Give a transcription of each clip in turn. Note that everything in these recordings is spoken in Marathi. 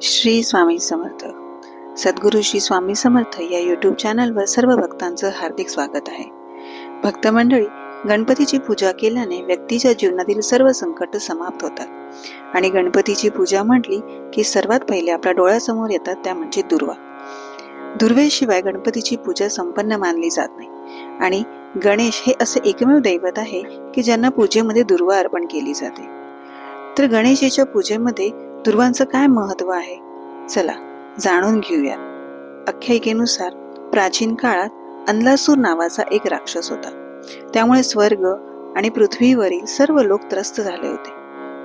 श्री स्वामी समर्थ. सद्गुरू श्री स्वामी समर्थ या यूट्यूब चॅनलवर सर्व भक्तांचं हार्दिक स्वागत आहे. भक्त मंडळी, गणपतीची पूजा केल्याने व्यक्तीच्या जीवनातील सर्व संकट समाप्त होतात आणि गणपतीची पूजा म्हटली की सर्वात पहिले आपल्या डोळ्यासमोर येतात त्या म्हणजे दुर्वा. दुर्वेशिवाय गणपतीची पूजा संपन्न मानली जात नाही आणि गणेश हे असे एकमेव दैवत आहे की ज्यांना पूजेमध्ये दुर्वा अर्पण केली जाते. तर गणेशाच्या पूजेमध्ये दुर्वांचं काय महत्व आहे, चला जाणून घेऊया. आख्यायिकेनुसार प्राचीन काळात अन्लासूर नावाचा एक राक्षस होता. त्यामुळे स्वर्ग आणि पृथ्वीवरील सर्व लोक त्रस्त झाले होते.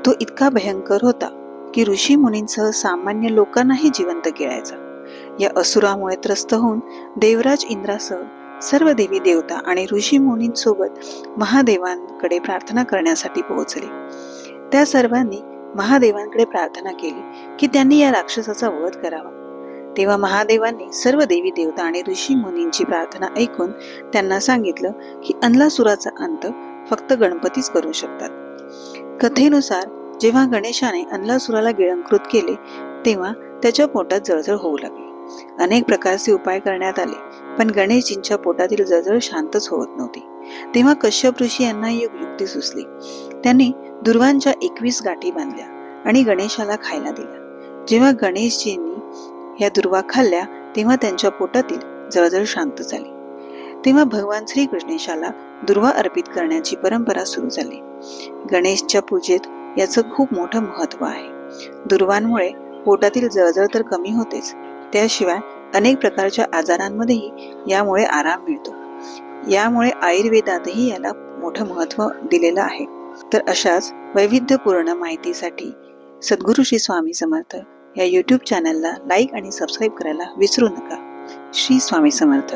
तो इतका भयंकर होता की ऋषी मुनींसह सामान्य लोकांनाही जिवंत गिळायचा. या असुरामुळे त्रस्त होऊन देवराज इंद्रासह सर्व देवी देवता आणि ऋषी मुनींसोबत महादेवांकडे प्रार्थना करण्यासाठी पोहोचले. त्या सर्वांनी महादेवांकडे प्रार्थना केली की त्यांनी या राक्षसाचा वध करावा. तेव्हा महादेवांनी सर्व देवी देवता आणि ऋषी मुनींची प्रार्थना ऐकून त्यांना सांगितलं की अन्लासुराचा अंत फक्त गणपतीच करू शकतात. कथेनुसार जेव्हा गणेशाने अन्लासुराला गिळंकृत केले तेव्हा त्याच्या पोटात जळजळ होऊ लागली. अनेक प्रकारचे उपाय करण्यात आले, पण गणेशजींच्या पोटातील जळजळ शांतच होत नव्हती. तेव्हा कश्यप ऋषी यांना एक युक्ती सुचली. त्यांनी दुर्वांच्या 21 गाठी बांधल्या आणि गणेशाला खायला दिल्या. जेव्हा गणेशजींनी या दुर्वा खाल्ल्या तेव्हा त्यांच्या पोटातील जळजळ शांत झाली. तेव्हा भगवान श्रीकृष्णेशाला दुर्वा अर्पित करण्याची परंपरा सुरू झाली. गणेशच्या पूजेत याचं खूप मोठं महत्व आहे. दुर्वांमुळे पोटातील जळजळ तर कमी होतेच, त्याशिवाय अनेक प्रकारच्या आजारांमध्येही यामुळे आराम मिळतो. यामुळे आयुर्वेदातही याला मोठं महत्व दिलेलं आहे. तर अशाच वैविध्यपूर्ण माहितीसाठी सद्गुरू श्री स्वामी समर्थ या यूट्यूब चॅनलला लाईक आणि सबस्क्राईब करायला विसरू नका. श्री स्वामी समर्थ.